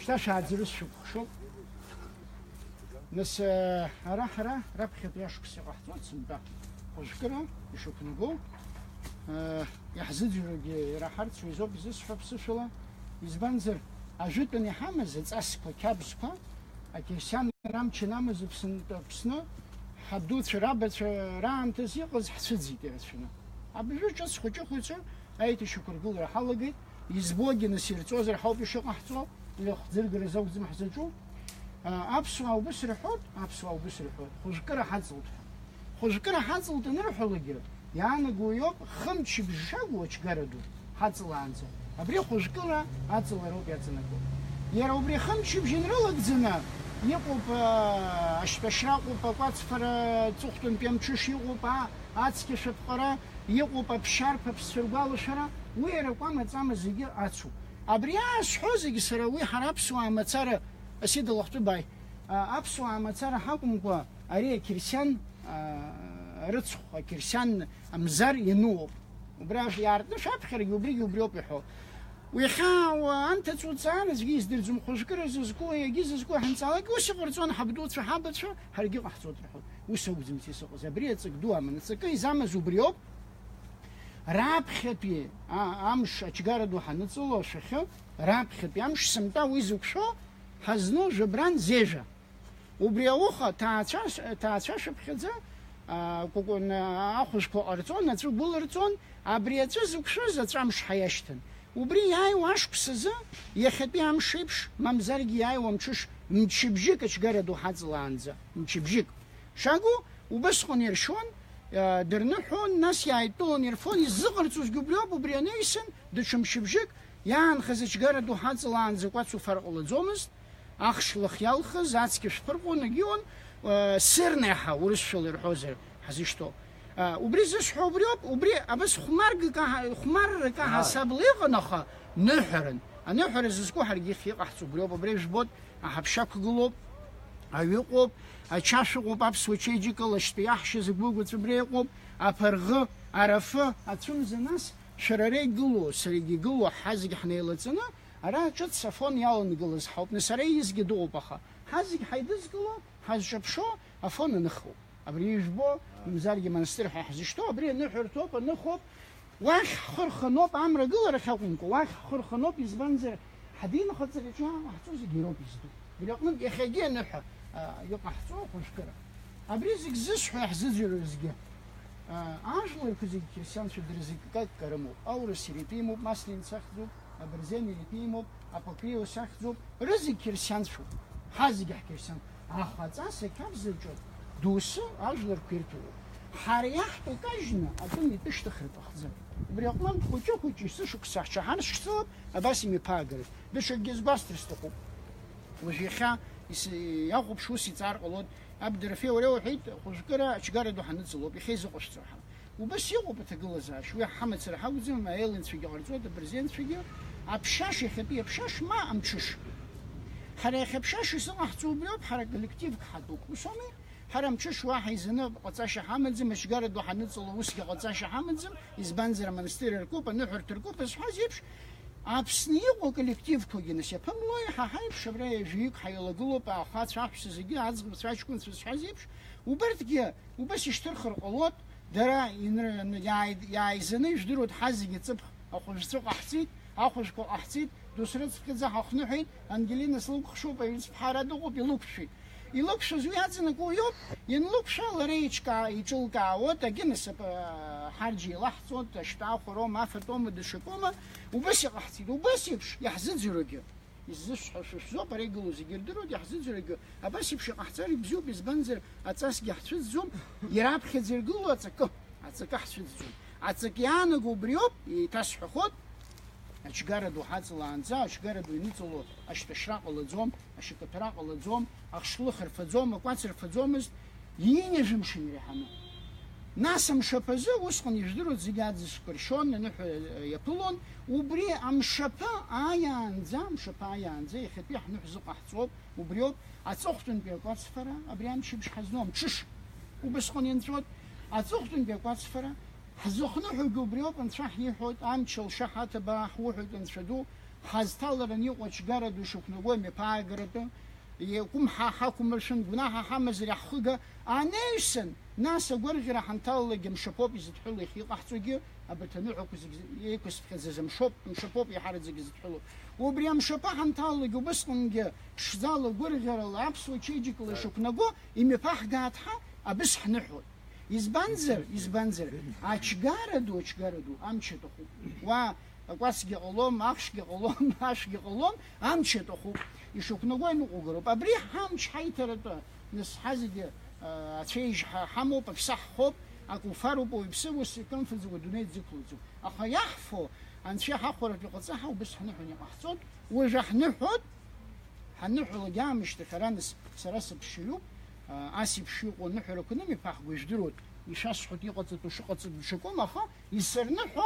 شتاش عزيز شو نس راح ربخت ياشك سيقحتوت سمبا وشكرا يشوف نقول يحزد راحت سويزو بزس فبسفلا يزبنزر أجدني حمز أسكوا كابسكوا أكيسان رام تشنامز بسنا حدود شرابة رام تزيقز حسدزي كذا أبجو جالس خوجة أيتي شكر قول حلقة يزبوجي نسيرتوز رحوب يشق أحتو لخزر جرزوج زم حزجو أبسوا وبسر حود أبسوا وبسر حود خوشكرا حزلت خوشكرا حزلت نروح لقير يعني قويوب خمش بجاو وشجردو حزل عنزه أبري خوشكرا حزل روب يتنكو يا أبري خمش بجنرال زنا يقوب أشبشراقو بقات فر تختن بيمشي يقوب أتسكي شبقرا يقوب بشارب بسرقال شرا ويرا قام تزام زيجي أتسو أبرياش حوزي سراوي حرابسوا عمتسارة أسيد الله تباي أبسوا عمتسارة حكم قا أريه كريسان رتسخ كريسان أمزار ينوب وبراش يارد نش أبخر يبريو بيحو ويخا وأنت تسوتسان زجيز دير زم خوشكر زكو يجيز زكو حنسالك وش قرصون حبدوت في حبت شو هرجي قحصوت رحو وسوق زمتي سوق زبريه تسقدوها من تسقي زعما زبريوب راب خبي امش اشجاردو حنصلو شخو راب خبي امش سمتا ويزوكشو حزنو جبران زيجا وبريوخا تاچاش بخزا كوكون اخوشكو ارتون نترو بولرتون ابريتو زوكشو زاترامش حياشتن وبري هاي واشكسزا يخبي امشيبش ممزارجي هاي ومشش متشبجيك اشجاردو حزلانزا متشبجيك شاغو وبس خنيرشون درنحون ناس يعيطون يرفون يزغرتوز قبلوب وبريانيسن دشم شبجك يان خزش جردو حاصل عن زقات فرق الزومس اخش الخيال خز عسكش فرقو نجيون سرنها ورشل الحوزر حزيشتو وبريزش حوبريوب وبري بس خمار كا حساب ليغ نخا نحرن نحر زسكو حرجي خيق احسو بريوب بريش بود احبشاك قلوب أيقوب أشاشقوب أبسوتشيجيكال أشتياحش زبوغو تبريقوب أبرغ عرفة أتشون زناس شراري قلو سريجي قلو حازق حنيلتنا أرا جد سفون يالن قلز حوب نسري يزقي دوبخا حازق حيدز قلو حازق بشو أفون نخو أبريج بو مزارجي منسترح حزشتو أبري نحر توب نخوب واخ خرخنوب عمر قل رخاقونكو واخ خرخنوب يزبنزر حدين خطر يجوا محتوز جيروب يزدو بلقمن يخجي نحر يقع حصوق وشكرا أبريزك زش حزج رزقه عاشوا الكوزي كريستيان شو درزق كرمو أو رسيريبيمو مسلين سخزو أبرزين ريبيمو أبوكريو سخزو رزق كريستيان شو حازق كريستيان أخذ سكاب زوجو دوسو عاشوا الكيرتو حريح تكجنا أدني تشتخرط أخذ بريقمن خوچو شو كسحش حنش شو أباسي ميباغر بش الجزباستر استقو وجيخا ياخذ شو سيتار قلود أبدر فيه ولا وحيد خوشكرا أشجار دو حنتزلو بيخيز قشترها وبس يقو بتقلزها شوية حمد سرحة وزي ما يلين في جارزو دبرزين في جار أبشاش يخبي أبشاش ما أمشش حرا يخبشاش يصنع توبلو بحرا كولكتيف حدوك وسامي حرا مشش واحد يزنب قطاش حمد زي أشجار دو حنتزلو وسكي قطاش حمد زي يزبنزر منستير الكوب نحر تركوب بس حازيبش أبسنيقو كولكتيف كوجينس يا بملاي حايب شبراي جيك حيلاقلو بأخات شاحش زيجي عزق بتراش كون في حازيبش وبرتجي وبس يشترخر قلوت درا يعيزني يجدروا تحزق يتصبح أخوش سوق أحسيد أخوش كو أحسيد دوسرت كذا أخنو حين أنجلين سلوك خشوبة يصبح حرادو بيلوكشي يلوكش زوياتنا كويوب ينلوكش لريتشكا يجولكا وتجنس حرجي لحظة تشتاو خرو ما فتوم دشكوما وبس يحسيد وبس يبش يحزن زرقة يزش شو بريجلو زيجدرو يحزن زرقة أبس يبش أحتاري بزوب يزبنزر أتاس يحتفظ زوم يراب خزرقلو أتاك حتفظ زوم أتاك يانجو بريوب يتسح خود أشجار دو حاصل عنزا أشجار دو نيتلو أشتشراق ولا زوم أشكتراق ولا زوم أخشلخر فزوم أقواتر فزومز ينجم شنريحنا ناس مشابزة وسخن يجدروا زيجات زكرشون نحو يبلون وبري أمشابا آيانزا مشابا آيانزا يخبيح نحزق أحصوب وبريوب أتوختن بيقات سفرة أبري أمشي بش حزنوم تشش وبسخن ينترود أتوختن بيقات سفرة حزوخنا حقو بريوب انتراح يحود أمشل شحات باح وحود انتردو حزتالرن يقوش جارد وشوفنا قوي مباعرته يقوم حاكم مرشن جناها حمز رحخة عنيسن ناس قرج راح نطلع مشبوب يزتحلو يخيق أحتوجي أبتنوع يكوس خزز مشبوب يحرز يزتحلو وبريام مشبوب هنطلع وبس نج شزال قرج العبس وشيجي كل شوفنا قو يمباح قاعدها أبس حنحول يزبنزر أشجاردو أمشي تخو واسجي قلوم أخشجي قلوم أشجي قلوم أمشي تخو يشوفنا وين نقولوا أبري همش حيترد نس حزج أتشيج حمو بكسح خوب أكو فارو بو يبسوا السكان في الدنيا زكلوزو أخا يحفو عن شيء حقورة بقصها وبس حنحني محصول وجح نحود حنحول جامش تخرانس سرس بشيو أسيب شيو ونحول كنا مفاح وجدرود يشاس حدي قطة وشقطة بشكوم أخا يسرنحو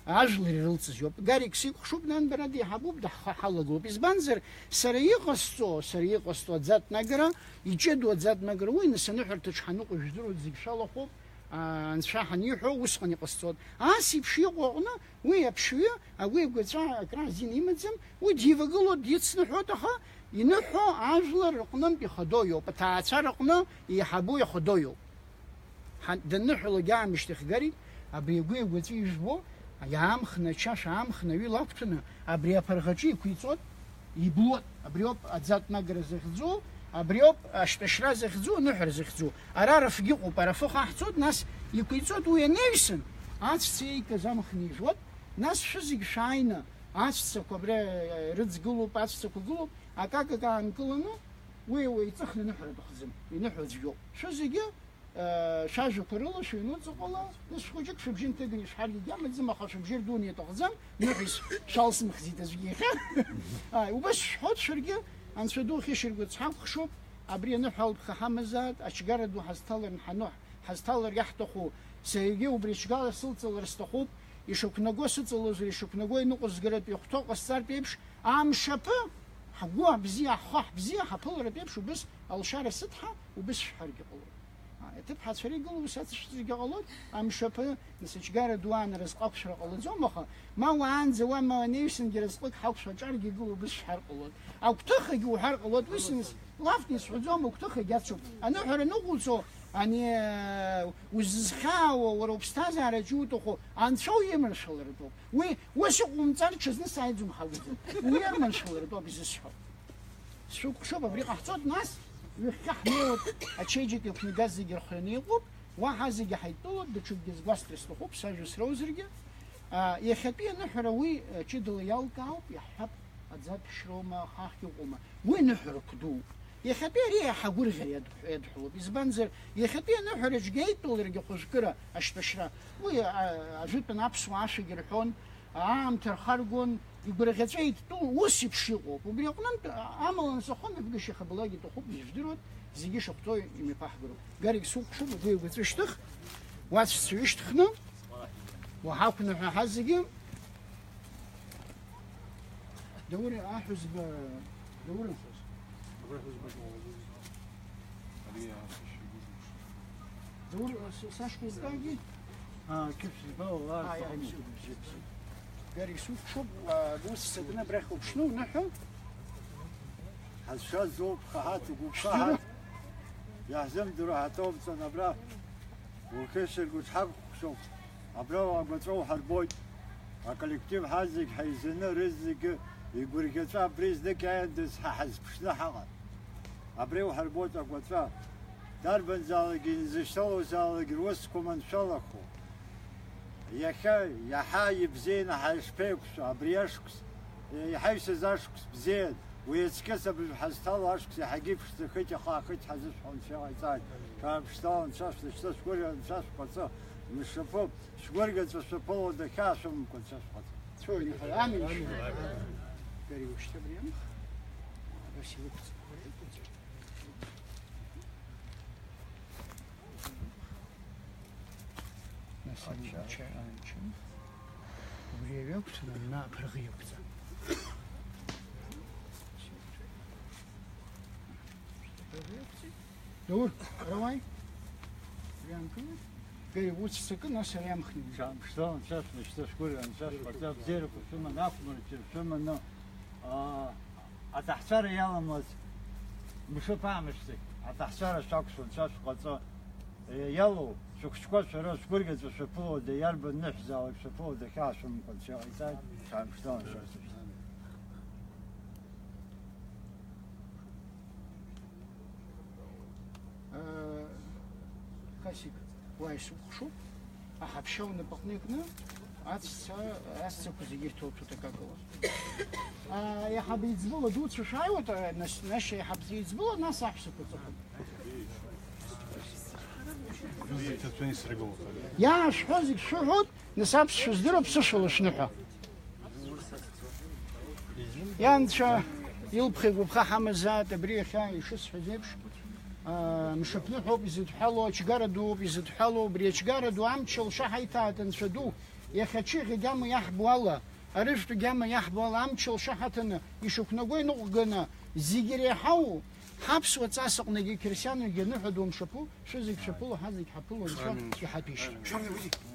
عجل ريلتس جوب غاريك سي خشوب نان برادي حبوب ده حلقو بزبنزر سريقستو ذات نغرا يجدو ذات نغرا وين سنحر تشحنو جدرو زيك شالخو ان شاحن يحو وسخني قصود اسي بشي قونا وي بشي وي غزا كرازين يمزم وديفغلو ديتسنحو تخا ينحو عجل رقنم بخدويو بتاعت رقنا يحبو يخدويو دنحو لجا مشتخغري ابي يغوي وتي يجبو يام خنا شاش عام خنا ويلاقتنا أبريا فرغجي كويتوت يبلوت أبريوب أزات نجر زخزو أبريوب أشتشرا زخزو نحر زخزو أرار فجيقو برفخ أحتوت ناس يكويتوت وينيسن عاتسي كزام خنيجوت ناس شزيق شاينا عاتسي كبرى رز قلوب عاتسي قلوب أكاكا كان كلنا ويتخن نحر بخزم ينحر زيو شزيق شاجو كرلا شنو تقولا نش خوجك شبجين تدري شحال يجمع زعما خاص بجير دنيا تخزم نحس شالس مخزيت زويخ وبس حط شرقه عن شدو خي شرقه تصحاب خشوب ابري نحاول خحمزات اشجرد وحستالر نحنوح حستالر يحتخو سيجي وبريشغال سلطل رستخوب يشوك نغو سلطل يشوك نغو نقص غرد يختو قصار بيبش عم شبه حقوا بزيا خح بزيا حبل بيبش وبس الشارع سطحه وبس حرق قلو تبحث فريق قلو وساتش قلو عم شبه نسجار دوان رزق أكشر قلو زومخه ما وان زوان ما نيسن رزقك حوش جار قلو بس حرق قلو أو كتخي وحرق قلو ويسنس لافني سعودهم وكتخي جاتشو أنا حر نقول سو يعني وزخاو وروبستاز على جوتو عن شو يمن شلردو وشو قمتار تشزن سايدهم حلزم ويمن شلردو بزشوا شو ببريق أحطوت ناس يحميوت أشيجك يفنجز يرخنيقوب وحازج حيطول بتشوف جزء خوب ساجس روزرجة يخبي نحروي تشدل يالكاو يحب أزاد شروما خاخي وقوما وين نحر كدو يخبي ريا حقول غير يدحلو بزبنزر يخبي نحرج جيت ولا رجع خشكرة أشتشرا ويجود بنابس وعاش يرحون عام ترخرجون يقول لك زيت تو وسي بشيقو وبيقولن عمل نسخون بيجي شيخ بلاقي تخوب يجدرون زيجي شقطو يميفحقرو قال سوق شو بده يتشتخ واتش يشتخنا وحاكنا حزقي دوري حزب دوري دوري ساشكو زداقي كيف باو قال يسوق شوب بوس سدنا بريخو شنو نحو حشاد زوب خهات وقوقات يهزم دروها توب سنبرا وكسر قد حق شوف أبرا وقترو حربوي الكولكتيف حازق حيزنا رزق يقول كتاب بريز ذك عندس حزب شنا حقا أبرا وحربوي وقترا دربن زالقين زشتلو زالق روسكم إن شاء الله خو يا حايب زين حيشبيكس أبرياشكس يحيش زاشكس بزين ويتكسب الحستال عشكس يحقيف خيت خاخيت حزش حون شاي زاي كان بشتال نشاش تشتاش كوريا نشاش قصة مش شفوف شورجة تشفوف دكاش ممكن شاش قصة شو اللي عامل قريب وش تبريم بس يوقف مثلا شيء وبريم يوقف نا فرق يوقف دور رواي ريان كله قال وتستك الناس يا مخني شام شلون شاف شكون شاف قتاب زيرك وشو من أكمل شو من أتحسر يلا مز مش بعمشتك أتحسر شاكس وشاف قتاب يلو شكون شو شكون شو فلو ده يرب النفزة أو شو فلو ده كاش من كل شيء إذا شام شلون كاسيك وايسو خشو أحبشوا نبقنيكنا أسا كوزيجيرتو تتكاكوا يا حبيت زبولة دوت شاي وتا ناش يا حبيت زبولة ناس أحبسوا كوزيجيرتو يا شحوزك شهود نسابس شو زدرو بسوشلو شنوحة يا انت يلبخي وبخا حمزات بريخا يشوس حزيبش مش بنحو بيزيد حلو تشجردو بيزيد حلو بريتشجردو عمتشل شحيتات انشدو يا خاتشي قدام يحبوا الله عرفت قدام يحبوا الله عمتشل شحتنا يشوك نقول نقولنا زيجري حو حبس وتساسق نجي كريستيانو جنوحدو مشبو شو زيك شبو هذيك حبلو شو يحبيش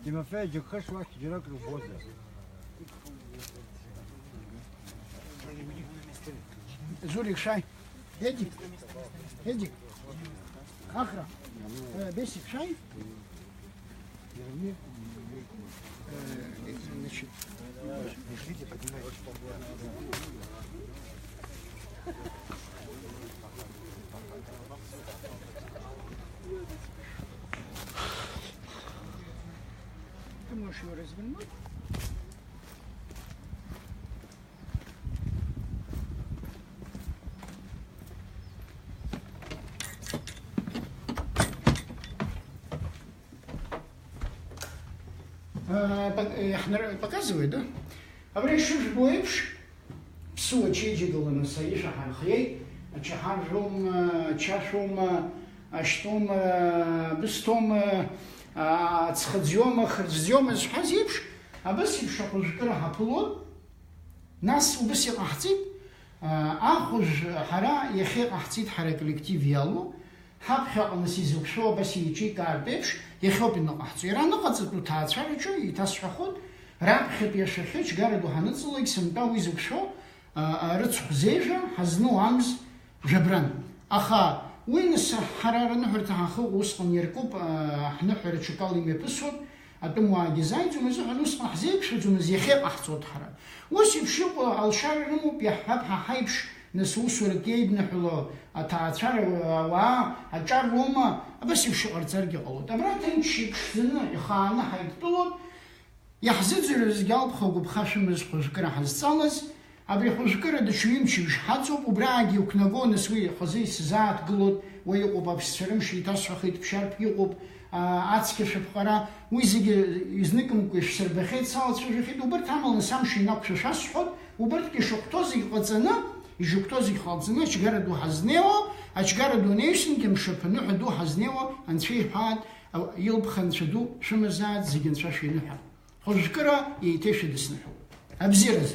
لما فاجئ خش وقت جراك الفوزة زوريك شاي هديك هديك آخر بيسك شاي Темно развернуть. Показывает, да? А вряд ли же боишь, псу чеджигала на саиша ханхей, а чахаржум, чашум, а штом, бестом, а цхадзьома, хрдзьома, зхазибш, а басиб шахужкара хапулот, нас убасил ахцит, ахуж хара яхе ахцит хара коллектив ялу, حبخ نسيزوك شو بس يجي كاربش يخوب النقطة يرانا قد تتعطر شو يتسح خود رابخ بيشخش جاردو هنتصل يسمع ويزوك شو رتصح زيجة حزنو عمز جبران أخا وين الحرارة نهر تاخو وسقن يركب نهر تشكالي مبسود أتموا جزاي جمزو هنوس أحزيب شو جمز يخيب أحصود حرارة وسيب شو على شر رمو بيحبها حيبش نسوس وركيد نحلو أتعشر وأجار روما بس يشعر ترجع قلود أمرا تنشيب شذنا يخانا حيطلود يحزد زرزقال بخوق بخاشم خشكرا حزصالز أبري خشكرا دشويم شيش حاتوب وبراغي وكنغو نسوي خزي سزات قلود ويقوب بسرم شي تسخيت بشارب يقوب عاتسك شبخرا ويزيجي يزنكم كيش سربخيت صالت شجخيت وبرت عمل نسام شي ناقش شاسحود وبرت كي شقطوزي قصنا يجوكتوزي خالصنا شجردو حزنيوا أشجردو نيشن كم شبنو حدو حزنيوا أن شيء حاد أو يلبخن شدو شمزات زيجن شاشي نحا خشكرا يتيش دسنحو أبزيرز